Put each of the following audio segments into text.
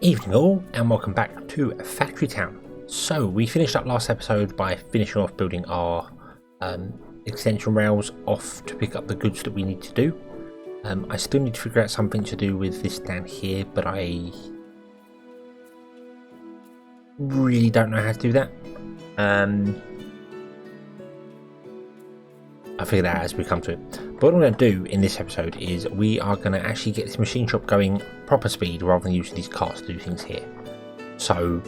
Evening all, and welcome back to Factory Town. So we finished up last episode by finishing off building our extension rails off to pick up the goods that we need to do. I still need to figure out something to do with this down here, but I really don't know how to do that. I'll figure that out as we come to it. But what I'm going to do in this episode is we are going to actually get this machine shop going proper speed rather than using these carts to do things here. So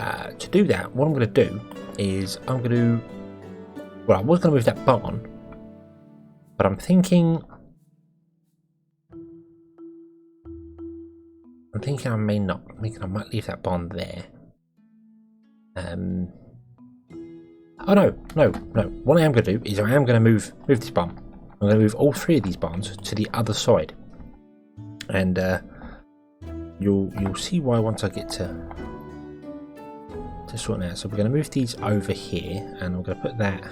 to do that, what I'm going to do is I was going to move that barn, but I'm thinking I may not. I'm thinking I might leave that barn there. Oh no. What I am going to do is I am going to move this barn. I'm going to move all three of these barns to the other side, and you'll see why once I get to sorting out. So we're going to move these over here, and I'm going to put that.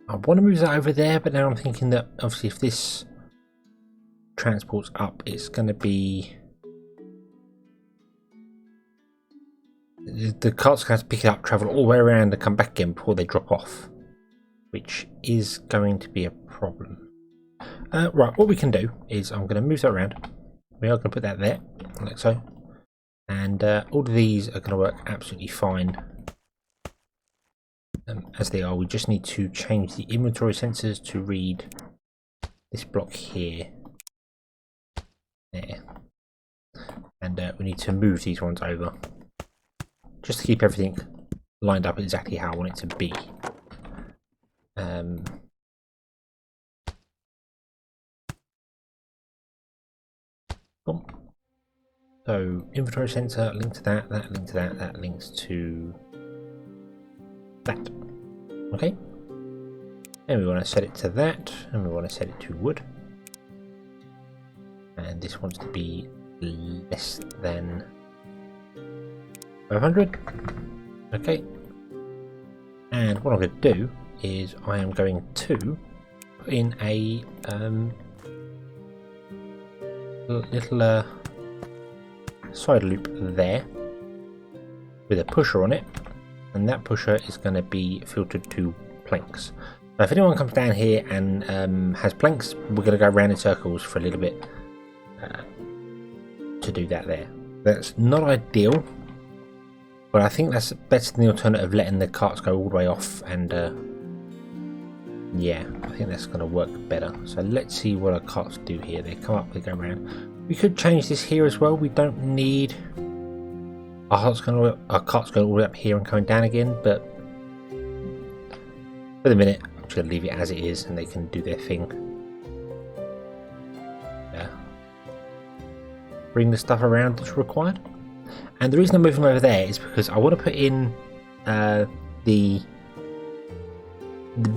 I want to move that over there, but now I'm thinking that obviously if this transports up, it's going to be the cart's going to have to pick it up, travel all the way around and come back again before they drop off, which is going to be a problem. Right, what we can do is I'm going to move that around. We are going to put that there, like so, and all of these are going to work absolutely fine. As they are. We just need to change the inventory sensors to read this block here, there, and we need to move these ones over just to keep everything lined up exactly how I want it to be. Cool. So inventory sensor, link to that, that link to that, that links to that. Okay, and we want to set it to that, and we want to set it to wood, and this wants to be less than 500. Okay, and what I'm going to do is I am going to put in a little side loop there with a pusher on it. And that pusher is going to be filtered to planks. Now, if anyone comes down here and has planks, we're going to go around in circles for a little bit to do that there. That's not ideal, but I think that's better than the alternative of letting the carts go all the way off. And yeah, I think that's going to work better. So let's see what our carts do here. They come up, they go around. We could change this here as well. We don't need our cart's going all the way up here and coming down again, but for the minute I'm just going to leave it as it is and they can do their thing. Bring the stuff around that's required. And the reason I'm moving over there is because I want to put in the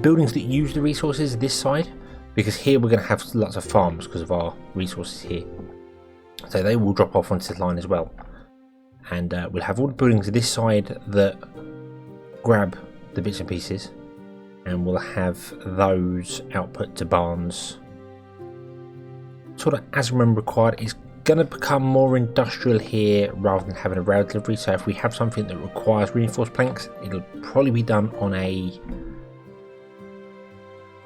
buildings that use the resources this side, because here we're going to have lots of farms because of our resources here, so they will drop off onto this line as well. And we'll have all the buildings this side that grab the bits and pieces, and we'll have those output to barns sort of as and when required. It's going to become more industrial here rather than having a rail delivery, so if we have something that requires reinforced planks, it'll probably be done on a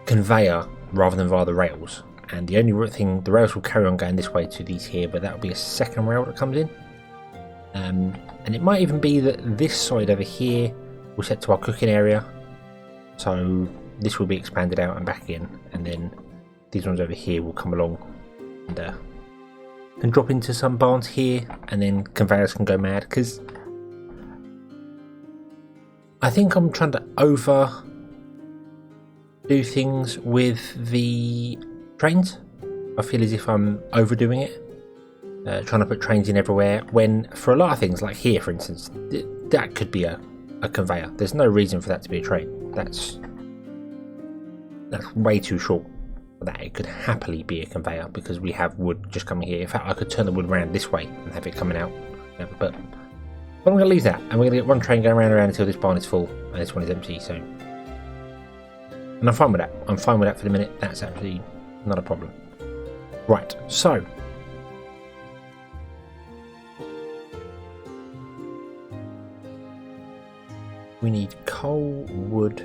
conveyor rather than via the rails. And the only thing, the rails will carry on going this way to these here, but that will be a second rail that comes in. And it might even be that this side over here will set to our cooking area, so this will be expanded out and back in, and then these ones over here will come along and drop into some barns here, and then conveyors can go mad, because I think I'm trying to overdo things with the trains. I feel as if I'm overdoing it. Trying to put trains in everywhere, when for a lot of things, like here for instance, that could be a conveyor. There's no reason for that to be a train. That's way too short for that. It could happily be a conveyor because we have wood just coming here. In fact, I could turn the wood around this way and have it coming out, but But I'm going to leave that, and we're going to get one train going round and around until this barn is full and this one is empty. So, and I'm fine with that. I'm fine with that for the minute. That's actually not a problem. Right, so we need coal, wood.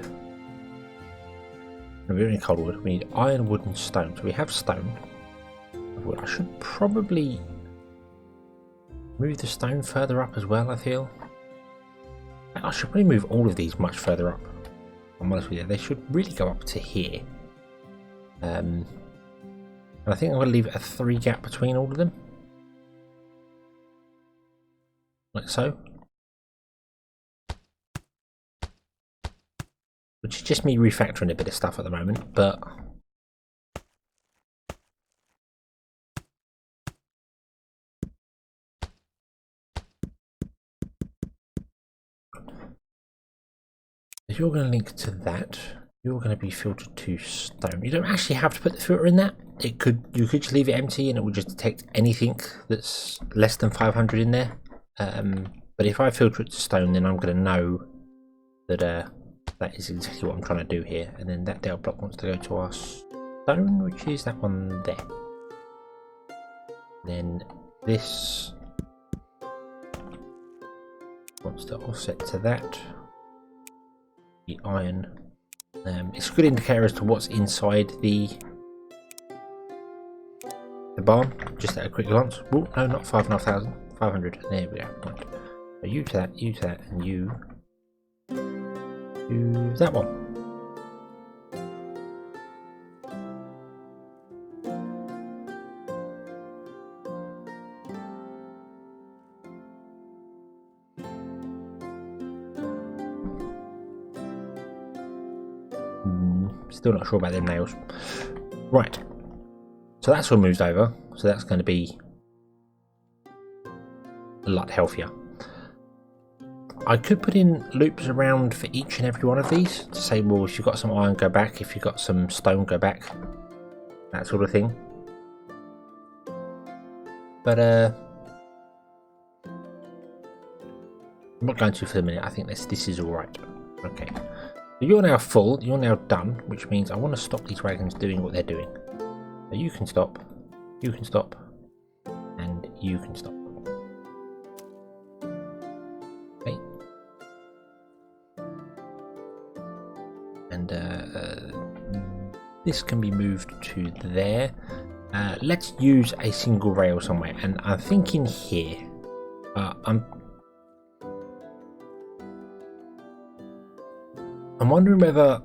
No, we don't need coal wood. We need iron, wood, and stone. So we have stone. Wood. I should probably move the stone further up as well. I feel I should probably move all of these much further up. I'm honest with you, they should really go up to here. And I think I'm going to leave a 3 gap between all of them, like so. Which is just me refactoring a bit of stuff at the moment, but if you're going to link to that, you're going to be filtered to stone. You don't actually have to put the filter in that. You could just leave it empty and it will just detect anything that's less than 500 in there. But if I filter it to stone, then I'm going to know that that is exactly what I'm trying to do here. And then that delta block wants to go to our stone, which is that one there. Then this wants to offset to that. The iron. It's a good indicator as to what's inside the barn, just at a quick glance. Oh, no, not 5,500. 500. There we go. Right. So you to that, and you to that one. Still not sure about them nails. Right. So that's all moved over. So that's going to be a lot healthier. I could put in loops around for each and every one of these to say, well, if you've got some iron, go back. If you've got some stone, go back. That sort of thing. But I'm not going to for the minute. I think this is all right. Okay. So you're now full. You're now done, which means I want to stop these wagons doing what they're doing. So you can stop. You can stop. And you can stop. Okay. And this can be moved to there. Let's use a single rail somewhere, and I'm thinking here. I'm wondering whether,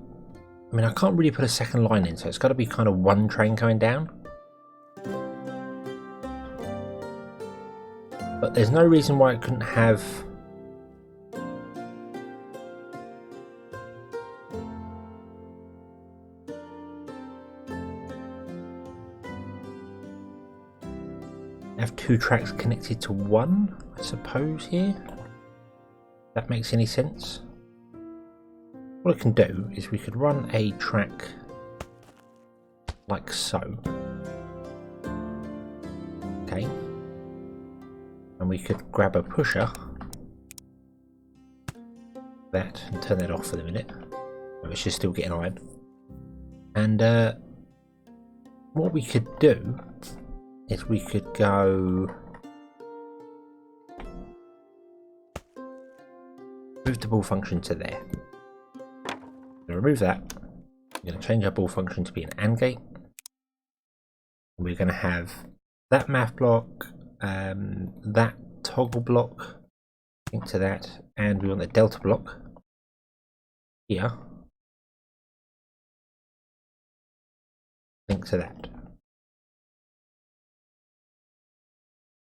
I mean, I can't really put a second line in, so it's got to be kind of one train coming down. But there's no reason why it couldn't have two tracks connected to one, I suppose, here. If that makes any sense. What I can do is we could run a track like so. Okay. And we could grab a pusher, that, and turn that off for the minute. It should still get an iron. And what we could do is we could go move the ball function to there. Remove that. We're going to change our ball function to be an AND gate. We're going to have that math block, that toggle block, link to that, and we want the delta block here, link to that.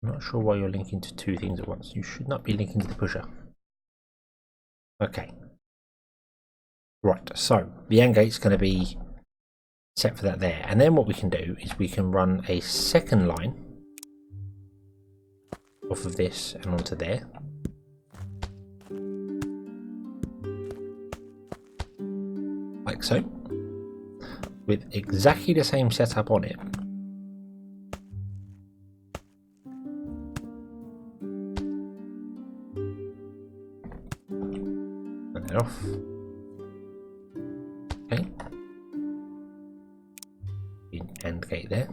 I'm not sure why you're linking to two things at once. You should not be linking to the pusher. Okay. Right, so the AND gate's going to be set for that there. And then what we can do is we can run a second line off of this and onto there. Like so. With exactly the same setup on it. that off. Okay. And gate there.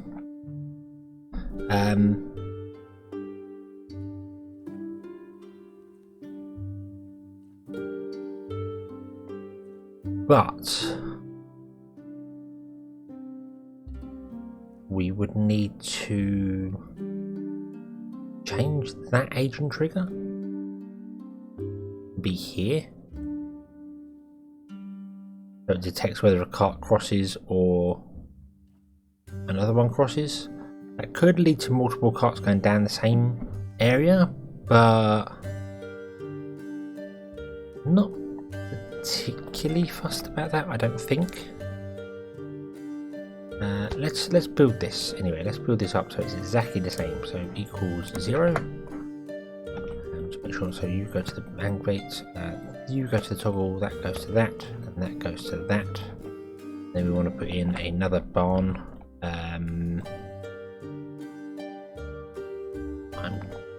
But we would need to change that agent trigger. Be here. So it detects whether a cart crosses or another one crosses. That could lead to multiple carts going down the same area, but not particularly fussed about that, I don't think. Let's build this anyway. Let's build this up so it's exactly the same. So equals 0. And make sure. So you go to the angate, you go to the toggle, that goes to that, and that goes to that. Then we want to put in another barn. I'm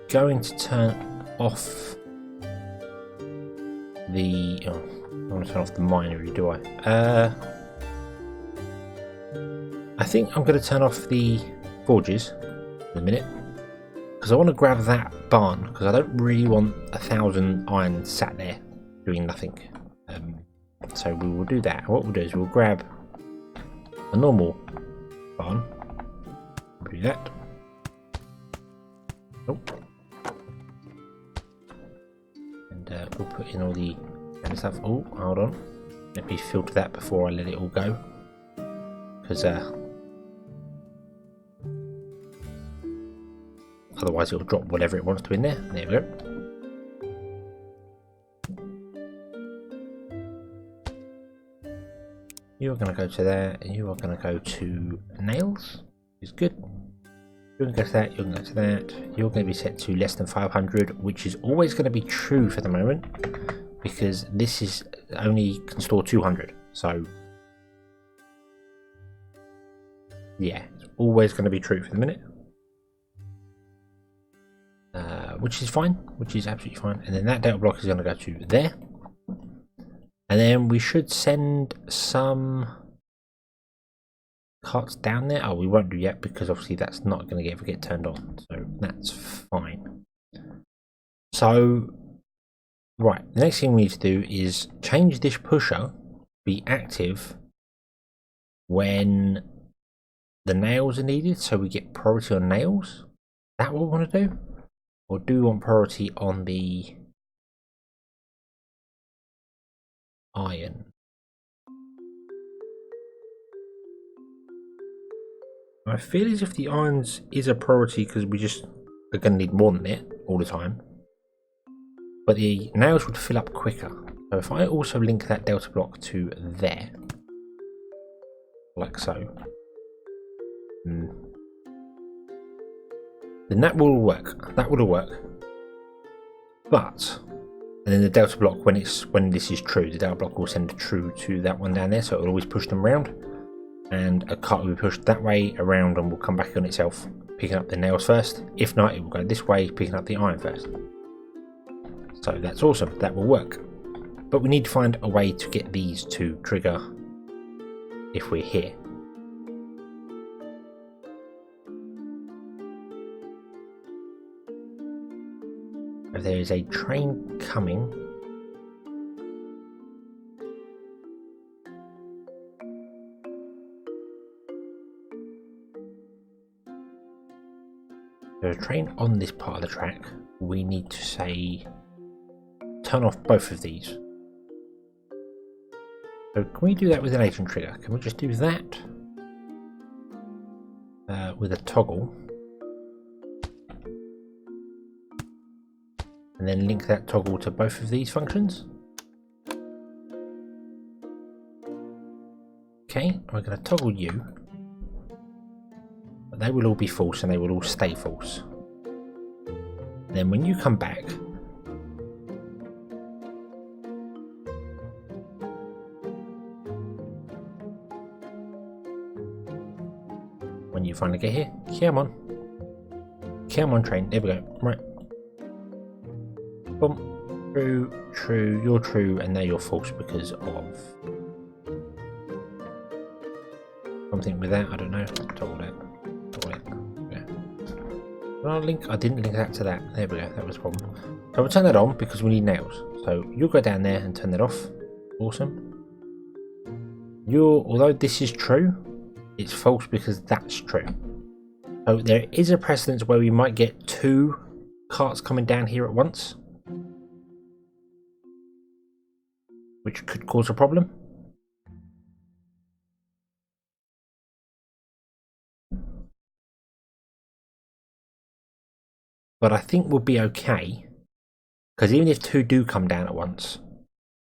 going to turn off the. Oh, I want to turn off the minery, do I? I think I'm going to turn off the forges in a minute because I want to grab that barn because I don't really want 1,000 iron sat there doing nothing. So we will do that. What we'll do is we'll grab a normal barn. We'll do that. Oh. And we'll put in all the stuff. Oh, hold on. Let me filter that before I let it all go. Because otherwise it will drop whatever it wants to in there. There we go. You're going to go to there, and you are going to go to nails. Is good. You're going to go to that, you're going to go to that. You're going to be set to less than 500, which is always going to be true for the moment, because this is only can store 200. So, yeah, it's always going to be true for the minute. Which is fine, which is absolutely fine. And then that data block is going to go to there. And then we should send some carts down there. Oh, we won't do yet because obviously that's not going to ever get turned on. So that's fine. So, right, the next thing we need to do is change this pusher be active when the nails are needed. So we get priority on nails. Is that what we want to do? Or do we want priority on the iron? I feel as if the irons is a priority because we just are going to need more than it all the time. But the nails would fill up quicker. So if I also link that delta block to there, like so, then that will work. That will work. But and then the delta block, when this is true, the delta block will send a true to that one down there, so it will always push them around. And a cart will be pushed that way around and will come back on itself, picking up the nails first. If not, it will go this way, picking up the iron first. So that's awesome. That will work. But we need to find a way to get these to trigger if we're here. There is a train coming. There's a train on this part of the track. We need to say turn off both of these. So can we do that with an agent trigger? Can we just do that with a toggle? And then link that toggle to both of these functions. Okay, we're going to toggle you. But they will all be false and they will all stay false. Then when you come back, when you finally get here, come on train, there we go, right. Boom. True, true, you're true, and now you're false because of something with that, I don't know. Toggle that. Yeah. I didn't link that to that. There we go, that was the problem. So we'll turn that on because we need nails. So you'll go down there and turn that off. Awesome. Although this is true, it's false because that's true. So there is a precedence where we might get 2 carts coming down here at once, which could cause a problem. But I think we'll be okay, because even if 2 do come down at once,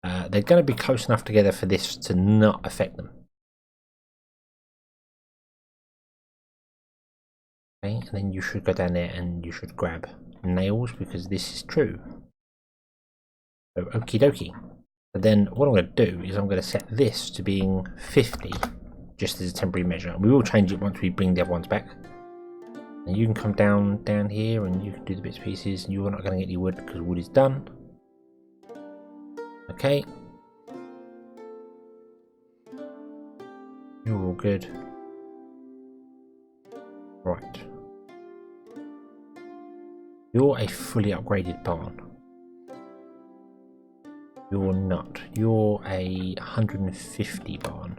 they're going to be close enough together for this to not affect them. Okay, and then you should go down there and you should grab nails because this is true. So okie dokie. But then what I'm going to do is I'm going to set this to being 50 just as a temporary measure. And we will change it once we bring the other ones back. And you can come down here and you can do the bits and pieces. And you're not going to get any wood because wood is done. Okay. You're all good. Right. You're a fully upgraded barn. You're not. You're a 150 barn,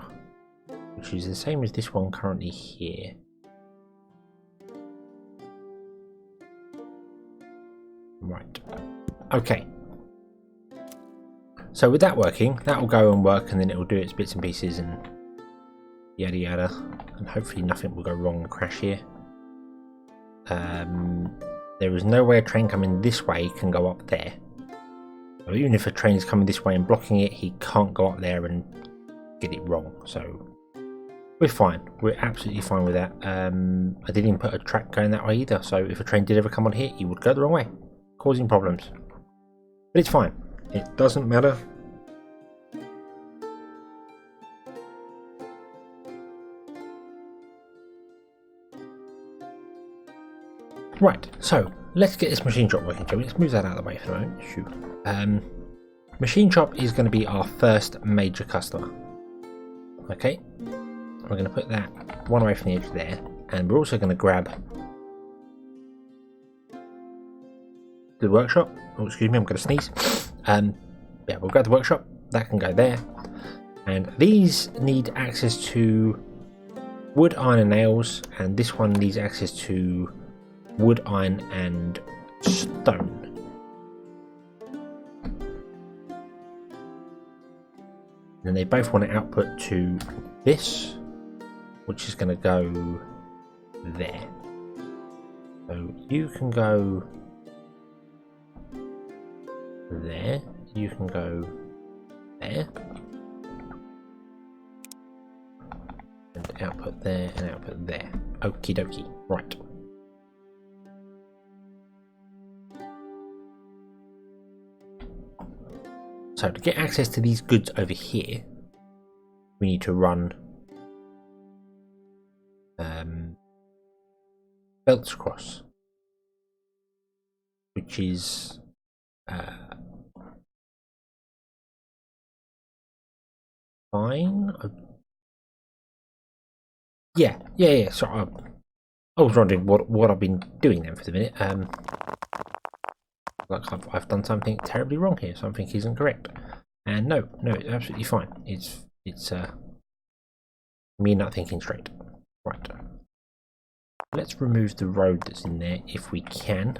which is the same as this one currently here. Right. Okay. So with that working, that will go and work, and then it will do its bits and pieces and yada yada, and hopefully nothing will go wrong and crash here. There is no way a train coming this way can go up there. So even if a train is coming this way and blocking it, he can't go up there and get it wrong. So we're fine. We're absolutely fine with that. I didn't even put a track going that way either. So if a train did ever come on here, he would go the wrong way, causing problems. But it's fine. It doesn't matter. Right, so let's get this machine shop working, shall we? Let's move that out of the way for a moment. Shoot. Machine shop is going to be our first major customer. Okay, we're going to put that one away from the edge there, and we're also going to grab the workshop. Oh, excuse me, I'm going to sneeze. Yeah, we'll grab the workshop. That can go there, and these need access to wood, iron, and nails, and this one needs access to wood, iron, and stone. And they both want to output to this, which is going to go there. So you can go there, you can go there, and output there, and output there. Okie dokie. Right. So to get access to these goods over here, we need to run belts across, which is fine. Yeah. So I was wondering what I've been doing then for the minute. Like I've done something terribly wrong here. Something isn't correct. And no, it's absolutely fine. It's me not thinking straight. Right. Let's remove the road that's in there if we can.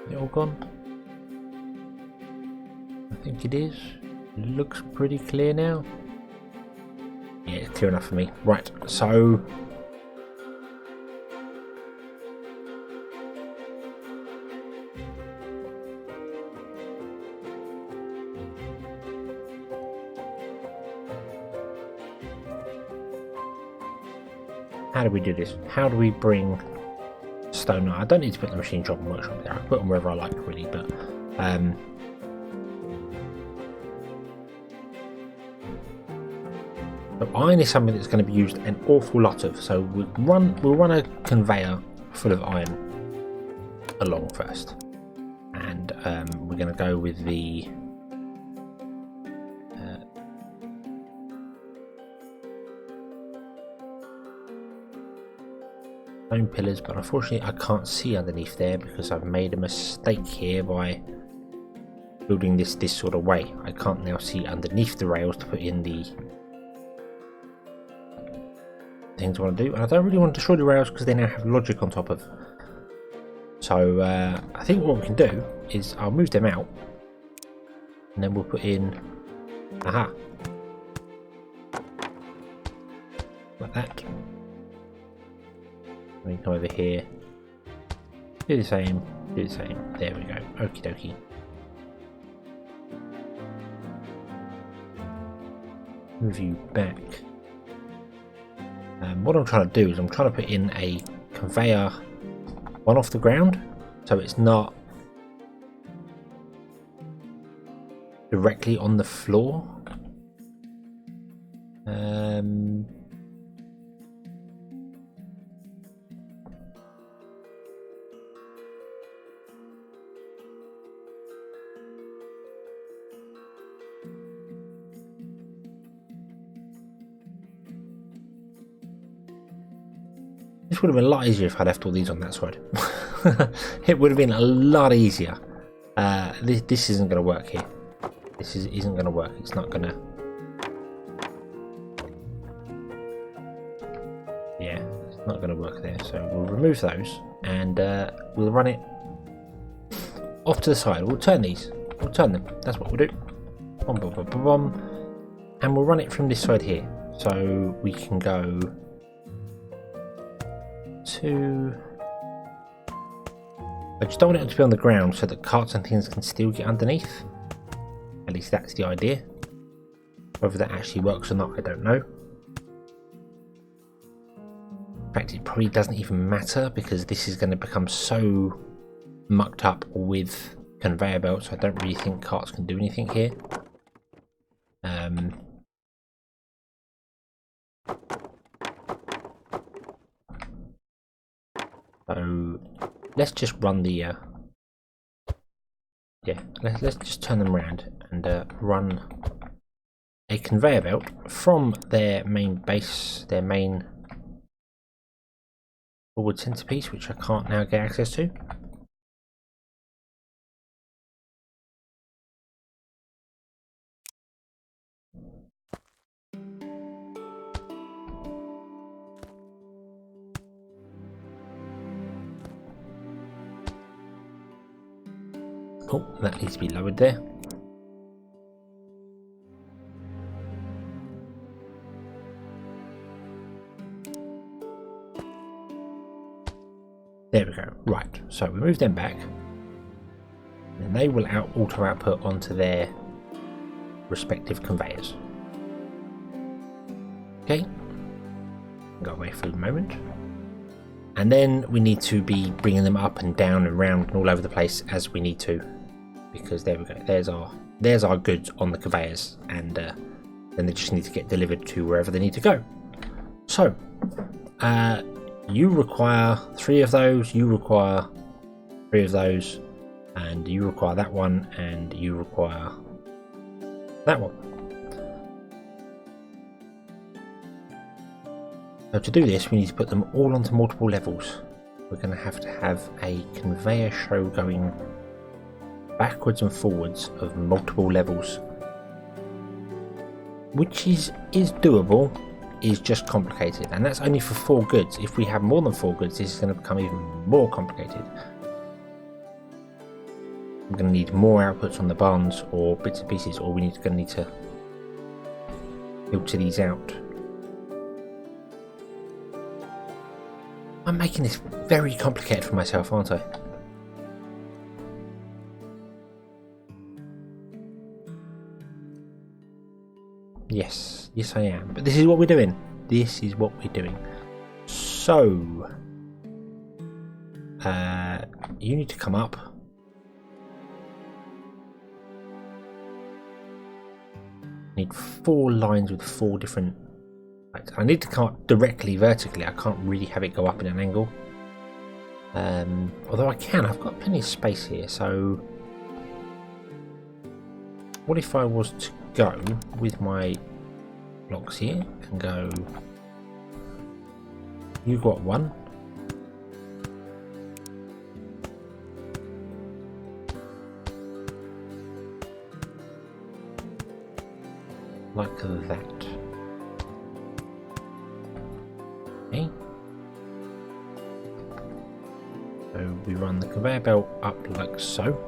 Is it all gone? I think it is. It looks pretty clear now. Yeah, it's clear enough for me. Right, so how do we do this? How do we bring stone? I don't need to put the machine shop and workshop there. I can put them wherever I like really, but So iron is something that's going to be used an awful lot of. So we'll run a conveyor full of iron along first, and we're going to go with the stone pillars, but unfortunately I can't see underneath there because I've made a mistake here by building this sort of way. I can't now see underneath the rails to put in the things I want to do, and I don't really want to destroy the rails because they now have logic on top of. So I think what we can do is I'll move them out, and then we'll put in, aha, like that. We can come over here, do the same, do the same. There we go. Okie dokie. Move you back. What I'm trying to do is I'm trying to put in a conveyor one off the ground, so it's not directly on the floor. This would have been a lot easier if I left all these on that side. It would have been a lot easier. This isn't going to work here. This isn't going to work. It's not going to. Yeah, it's not going to work there. So we'll remove those and we'll run it off to the side. We'll turn these. We'll turn them. That's what we'll do. Bum, bum, bum, bum, bum. And we'll run it from this side here. So we can go to. I just don't want it to be on the ground so that carts and things can still get underneath. At least that's the idea. Whether that actually works or not, I don't know. In fact, it probably doesn't even matter because this is going to become so mucked up with conveyor belts. I don't really think carts can do anything here. So let's just run the let's just turn them around and run a conveyor belt from their main base, their main forward centerpiece, which I can't now get access to. Oh, that needs to be lowered there. There we go. Right, so we move them back, and they will auto output onto their respective conveyors. Okay, go away for a moment. And then we need to be bringing them up and down and round and all over the place as we need to, because there we go. There's our goods on the conveyors, and then they just need to get delivered to wherever they need to go. So, you require 3 of those. You require 3 of those, and you require that one, and you require that one. So to do this, we need to put them all onto multiple levels. We're going to have a conveyor show going backwards and forwards of multiple levels, which is doable, is just complicated, and that's only for 4 goods. If we have more than 4 goods, this is going to become even more complicated. We're going to need more outputs on the barns or bits and pieces, or we're going to need to filter these out. I'm making this very complicated for myself, aren't I? Yes, I am. But this is what we're doing. This is what we're doing. So, you need to come up. Need 4 lines with 4 different Right, I need to cut directly vertically. I can't really have it go up in an angle. Although I can, I've got plenty of space here. So what if I was to go with my blocks here and go, you got one, like that. Okay. So we run the conveyor belt up like so.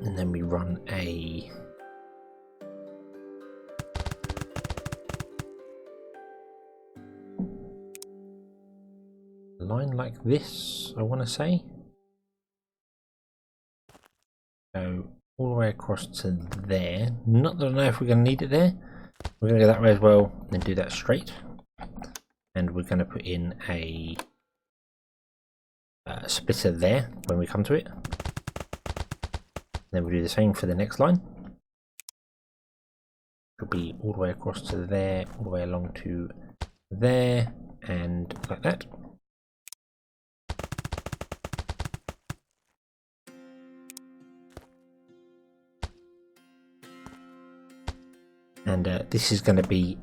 And then we run a line like this, I want to say. Go all the way across to there. Not that I know if we're going to need it there. We're going to go that way as well and do that straight. And we're going to put in a splitter there when we come to it. Then we'll do the same for the next line. It'll be all the way across to there, all the way along to there, and like that. And this is going to be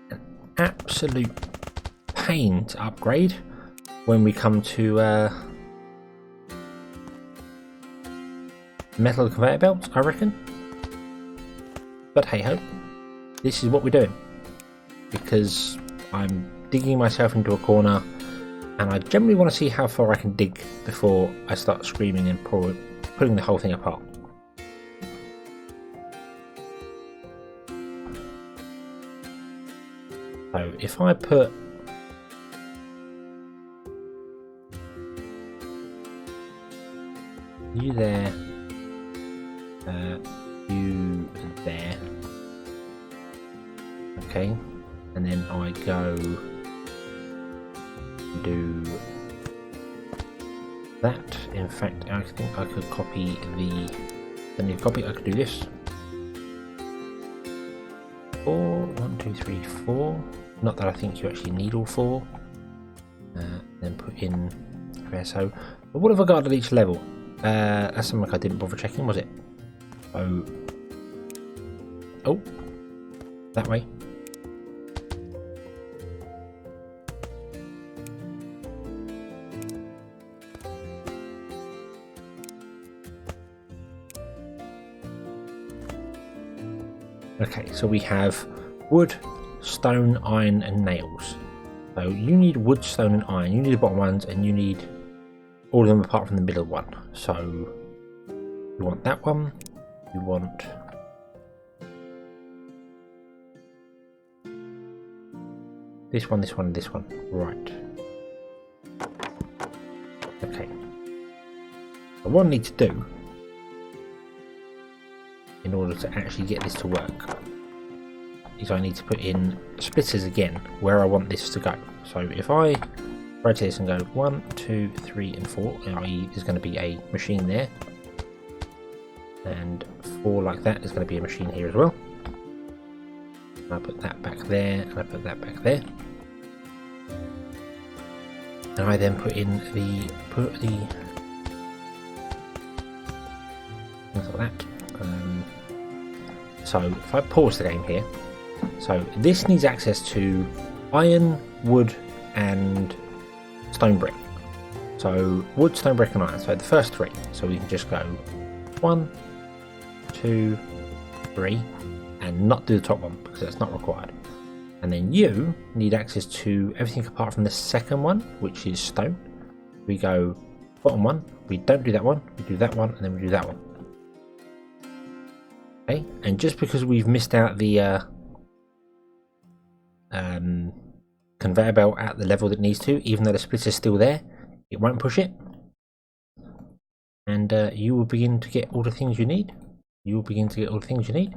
an absolute pain to upgrade when we come to metal conveyor belts, I reckon. But hey ho, this is what we're doing, because I'm digging myself into a corner and I generally want to see how far I can dig before I start screaming and pulling the whole thing apart. So if I put you there, you there, okay, and then I go do that. In fact, I think I could copy I could do this. 4, 1, 2, 3, 4. Not that I think you actually need all 4. Then put in there. So, but what have I got at each level? That's something I didn't bother checking, was it? Oh, that way. Okay, so we have wood, stone, iron, and nails. So you need wood, stone, and iron. You need the bottom ones, and you need all of them apart from the middle one. So you want that one. You want this one, this one, and this one. Right. Okay. So what I need to do in order to actually get this to work is I need to put in splitters again where I want this to go. So if I rotate this and go 1, 2, 3, and 4, i.e. there's going to be a machine there, and 4 like that, there's going to be a machine here as well. And I put that back there, and I put that back there. And I then put in the things like that. So if I pause the game here, so this needs access to iron, wood, and stone brick. So wood, stone brick, and iron. So the first 3. So we can just go 1, 2, 3, and not do the top one because that's not required. And then you need access to everything apart from the second one, which is stone. We go bottom one, we don't do that one, we do that one, and then we do that one. Okay, and just because we've missed out the conveyor belt at the level that it needs to, even though the splitter is still there, it won't push it. And you will begin to get all the things you need. You will begin to get all the things you need.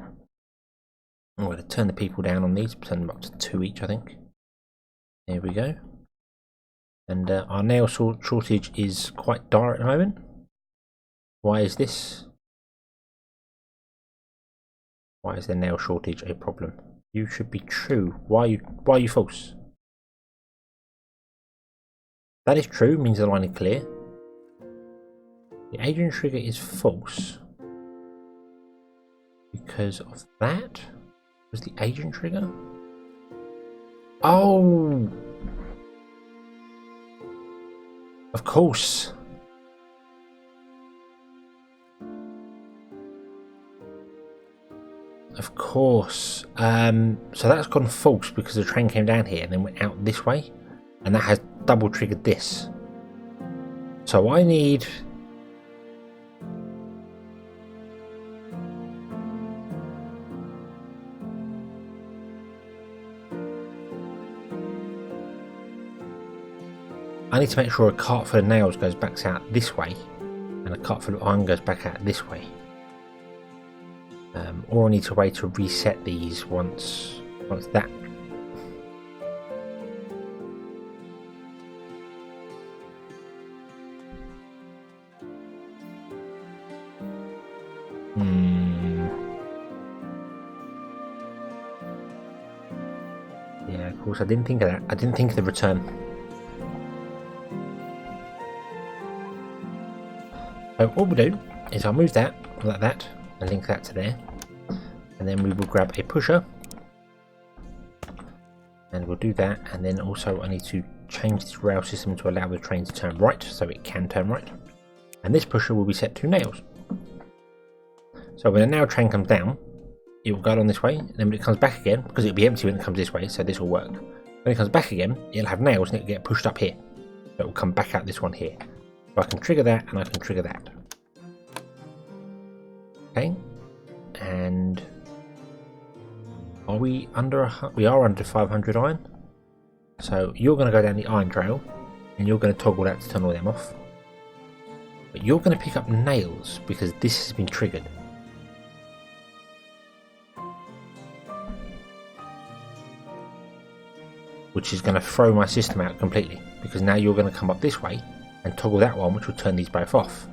I'm going to turn the people down on these, turn them up to 2 each, I think. There we go. And our nail shortage is quite dire at the moment. Why is this? Why is the nail shortage a problem? You should be true. Why are you false? That is true, means the line is clear. The agent trigger is false. Because of that? Was the agent trigger? Oh! Of course. Of course. So that's gone false because the train came down here and then went out this way. And that has double triggered this. So I need... I need to make sure a cart full of nails goes back out this way and a cart full of iron goes back out this way. Or I need to wait to reset these once that. Yeah, of course I didn't think of that. I didn't think of the return. So what we'll do is I'll move that like that and link that to there, and then we will grab a pusher and we'll do that, and then also I need to change this rail system to allow the train to turn right so it can turn right, and this pusher will be set to nails. So when a nail train comes down, it will go along this way, and then when it comes back again, because it'll be empty when it comes this way, so this will work. When it comes back again, it'll have nails and it'll get pushed up here, so it will come back out this one here. So I can trigger that and I can trigger that. Okay, and are we under? We are under 500 iron. So you're going to go down the iron trail, and you're going to toggle that to turn all them off. But you're going to pick up nails because this has been triggered. Which is going to throw my system out completely, because now you're going to come up this way and toggle that one, which will turn these both off.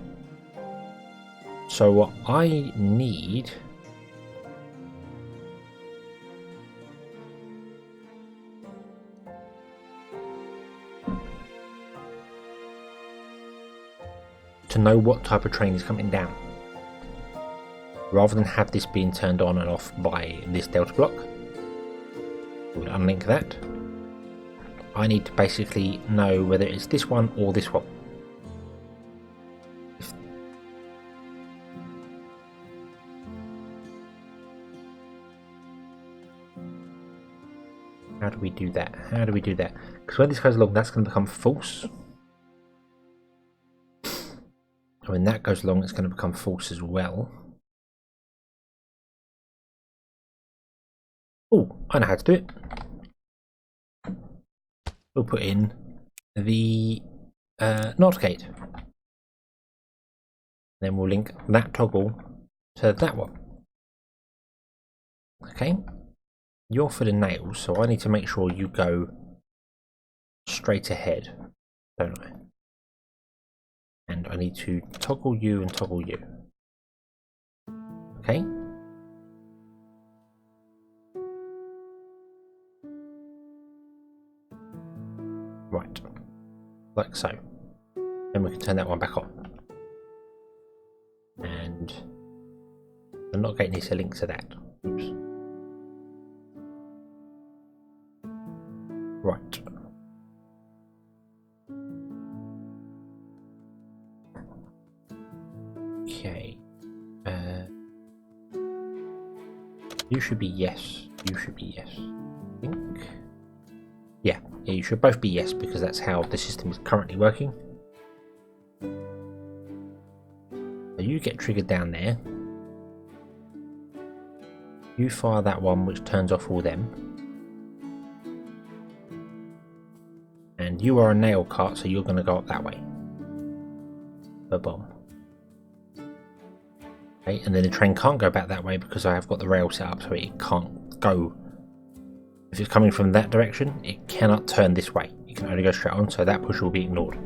So what I need to know what type of train is coming down, rather than have this being turned on and off by this delta block. We'll unlink that. I need to basically know whether it's this one or this one. How do we do that? How do we do that? Because when this goes along, that's going to become false. And when that goes along, it's going to become false as well. Oh, I know how to do it. We'll put in the NOT gate. Then we'll link that toggle to that one. Okay. You're for the nails, so I need to make sure you go straight ahead, don't I? And I need to toggle you and toggle you. Okay? Right. Like so. Then we can turn that one back on. And the NOT gate needs to link to that. Oops. Right. Okay. You should be yes. You should be yes. I think. Yeah, you should both be yes, because that's how the system is currently working. So you get triggered down there. You fire that one, which turns off all them. And you are a nail cart, so you're going to go up that way. Ba-bomb. Okay, and then the train can't go back that way because I have got the rail set up, so it can't go. If it's coming from that direction, it cannot turn this way. It can only go straight on, so that push will be ignored.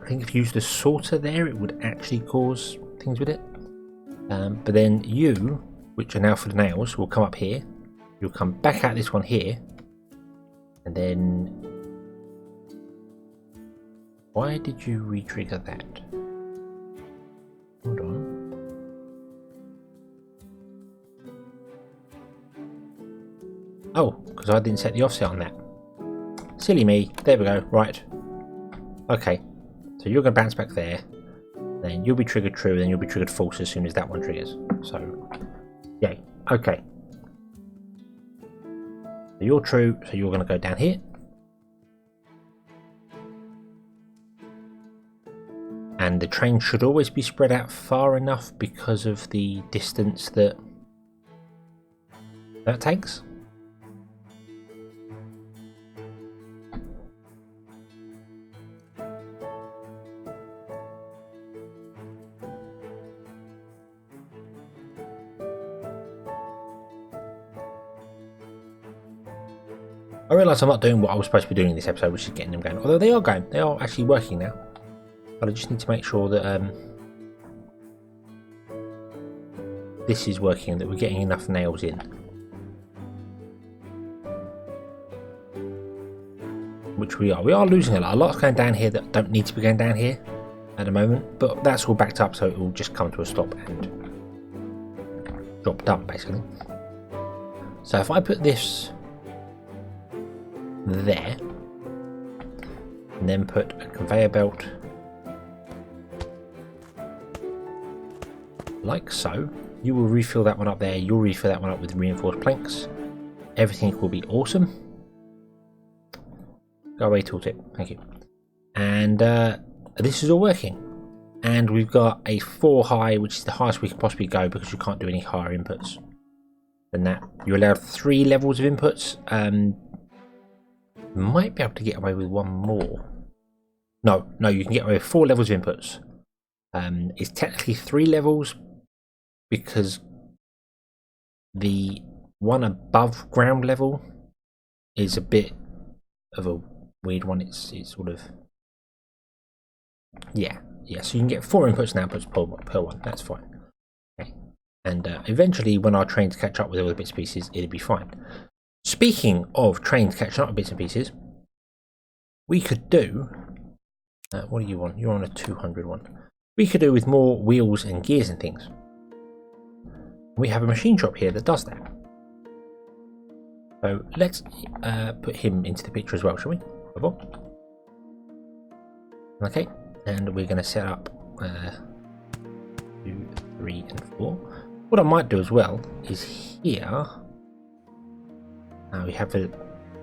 I think if you use the sorter there, it would actually cause things with it. But then you, which are now for the nails, will come up here. You'll come back out this one here. And then... why did you re-trigger that? Hold on. Oh, because I didn't set the offset on that. Silly me. There we go. Right. Okay. So you're going to bounce back there. Then you'll be triggered true, then you'll be triggered false as soon as that one triggers. So, yay. Okay. So you're true, so you're going to go down here. And the train should always be spread out far enough because of the distance that takes. I realise I'm not doing what I was supposed to be doing in this episode, which is getting them going. Although they are going, they are actually working now. But I just need to make sure that this is working, that we're getting enough nails in. Which we are. We are losing a lot. A lot's going down here that don't need to be going down here at the moment. But that's all backed up, so it will just come to a stop and drop done, basically. So if I put this there, and then put a conveyor belt like so, you will refill that one up there, you'll refill that one up with reinforced planks, everything will be awesome. Go away, tooltip, thank you. And this is all working, and we've got a 4 high, which is the highest we can possibly go because you can't do any higher inputs than that. You're allowed 3 levels of inputs. Might be able to get away with 1 more. No, you can get away with 4 levels of inputs. It's technically 3 levels because the one above ground level is a bit of a weird one. It's sort of, yeah. So you can get 4 inputs and outputs per one. That's fine. Okay. And eventually, when our trains catch up with all the bits and pieces, it'll be fine. Speaking of trains catching up with bits and pieces, we could do... what do you want? You're on a 200 one. We could do with more wheels and gears and things. We have a machine shop here that does that. So let's put him into the picture as well, shall we? Okay, and we're going to set up 2, 3, and 4. What I might do as well is here... we have a...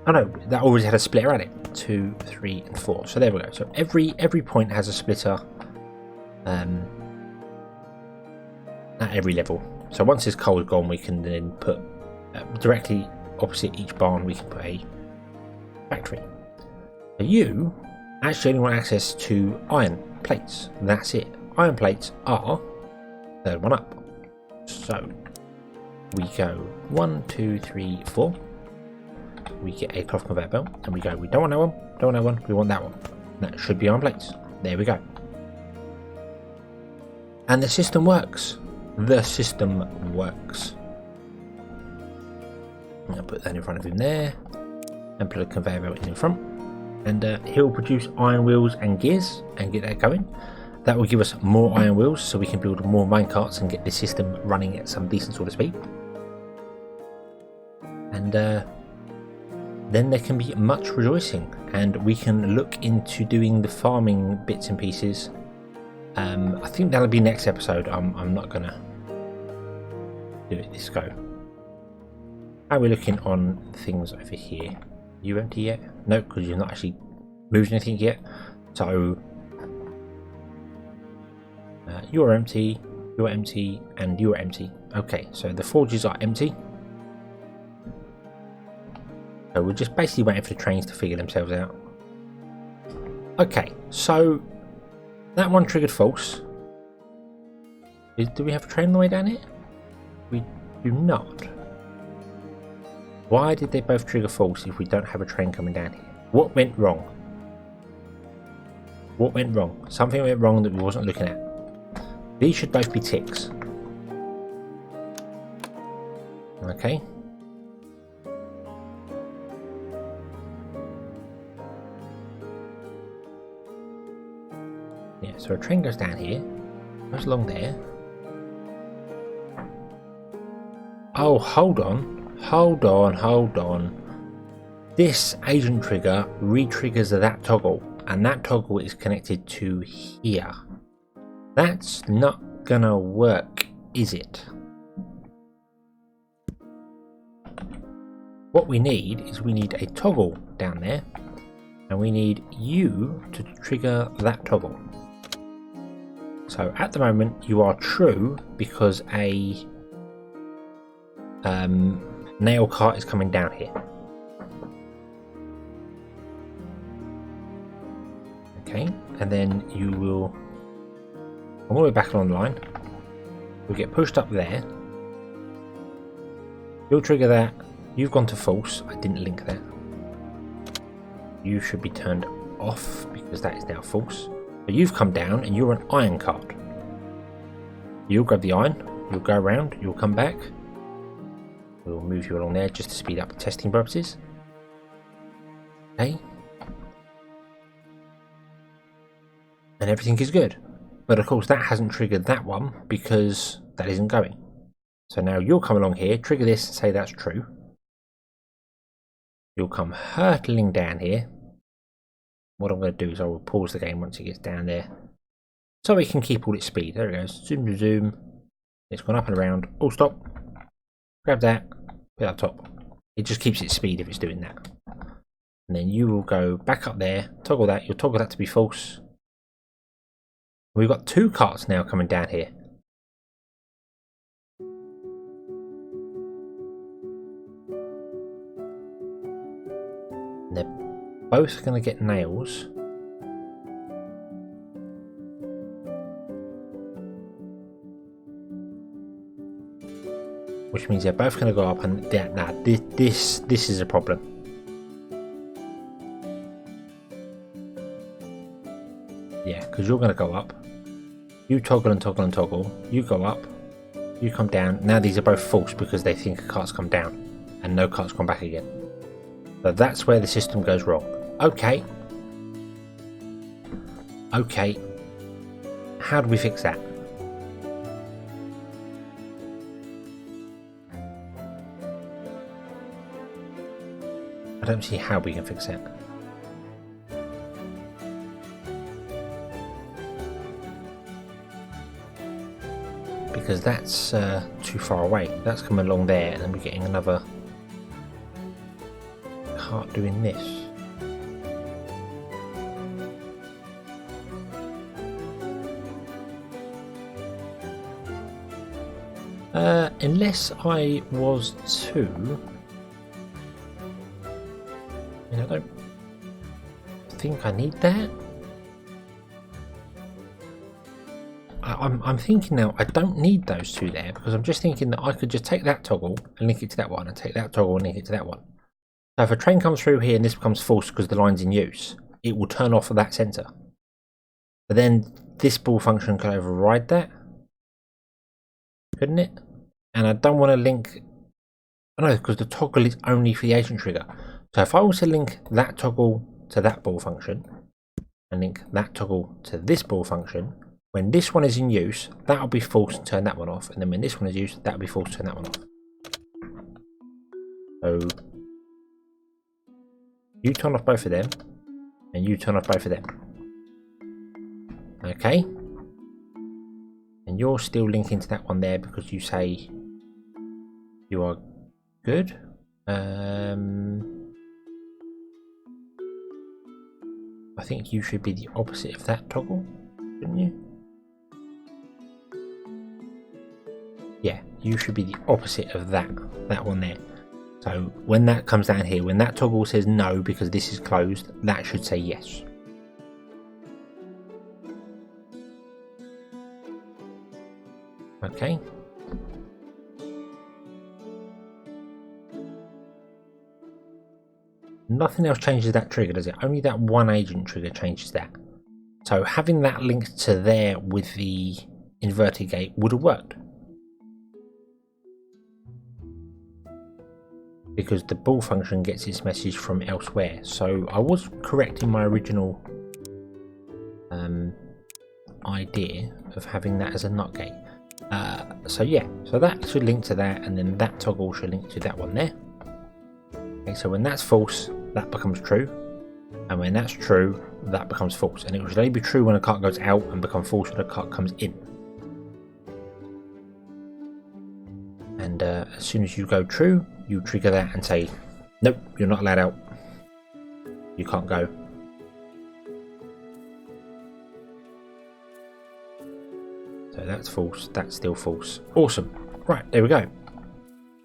oh no, that already had a splitter at it. 2, 3, and 4. So there we go. So every point has a splitter at every level. So once this coal is gone, we can then put directly opposite each barn, we can put a factory. So you actually only want access to iron plates. That's it. Iron plates are third one up. So we go 1, 2, 3, 4. We get a cloth conveyor belt, and we go, we don't want that one, don't want that one, we want that one. That should be iron plates. There we go. And the system works. The system works. I'll put that in front of him there, and put a conveyor belt in front. And he'll produce iron wheels and gears and get that going. That will give us more iron wheels so we can build more minecarts and get the system running at some decent sort of speed. And then there can be much rejoicing, and we can look into doing the farming bits and pieces. I think that'll be next episode. I'm not gonna do it this go. How are we looking on things over here? Are you empty yet? No, because you've not actually moved anything yet. So you're empty, and you're empty. Okay, so the forges are empty. So we're just basically waiting for the trains to figure themselves out. Okay, so that one triggered false. Do we have a train on the way down here? We do not. Why did they both trigger false if we don't have a train coming down here? What went wrong? What went wrong? Something went wrong that we wasn't looking at. These should both be ticks. Okay. Yeah, so a train goes down here, goes along there. Oh, hold on. Hold on, hold on. This agent trigger re-triggers that toggle, and that toggle is connected to here. That's not gonna work, is it? What we need is we need a toggle down there, and we need you to trigger that toggle. So at the moment you are true because a nail cart is coming down here. Okay, and then you will come all the way back along the line. You'll get pushed up there. You'll trigger that. You've gone to false. I didn't link that. You should be turned off because that is now false. But you've come down and you're an iron cart. You'll grab the iron. You'll go around. You'll come back. We'll move you along there just to speed up the testing purposes. Okay. And everything is good. But of course that hasn't triggered that one because that isn't going. So now you'll come along here, trigger this, say that's true. You'll come hurtling down here. What I'm going to do is I will pause the game once it gets down there, so we can keep all its speed. There it goes. Zoom, zoom, zoom. It's gone up and around. Oh, stop. Grab that. Put it up top. It just keeps its speed if it's doing that. And then you will go back up there, toggle that. You'll toggle that to be false. We've got two carts now coming down here. And they're both going to get nails. Which means they're both going to go up, and this is a problem. Yeah, because you're going to go up. You toggle and toggle and toggle. You go up. You come down. Now these are both false because they think a cart's come down and no cart's come back again. So that's where the system goes wrong. Okay. Okay. How do we fix that? I don't see how we can fix that. Because that's too far away. That's coming along there, and then we're getting another cart doing this. Unless I was to... I don't think I need that. I'm thinking now I don't need those two there, because I'm just thinking that I could just take that toggle and link it to that one, and take that toggle and link it to that one. So if a train comes through here and this becomes false because the line's in use, it will turn off at that centre. But then this ball function could override that, couldn't it? And I don't want to link... I know, because the toggle is only for the agent trigger. So if I was to link that toggle to that ball function, and link that toggle to this ball function, when this one is in use, that'll be false and turn that one off. And then when this one is used, that'll be false and turn that one off. So you turn off both of them, and you turn off both of them. Okay? And you're still linking to that one there because you say you are good. I think you should be the opposite of that toggle, shouldn't you? Yeah, you should be the opposite of that one there. So when that comes down here, when that toggle says no because this is closed, that should say yes. Okay. Nothing else changes that trigger, does it? Only that one agent trigger changes that. So having that linked to there with the inverted gate would have worked. Because the ball function gets its message from elsewhere. So I was correct in my original idea of having that as a NOT gate. So yeah, so that should link to that, and then that toggle should link to that one there. Okay, so when that's false, that becomes true, and when that's true, that becomes false. And it should only be true when a cart goes out and become false when a cart comes in. And as soon as you go true, you trigger that and say, nope, you're not allowed out. You can't go. So that's false, that's still false. Awesome. Right, there we go.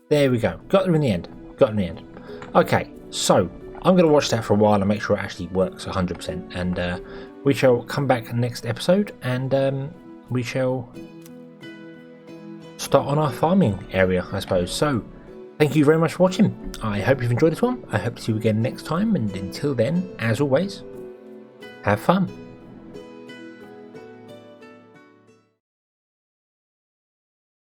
There we go. Got there in the end. Got in the end. Okay, so I'm going to watch that for a while and make sure it actually works 100%. And we shall come back next episode, and we shall start on our farming area, I suppose. So thank you very much for watching. I hope you've enjoyed this one. I hope to see you again next time. And until then, as always, have fun.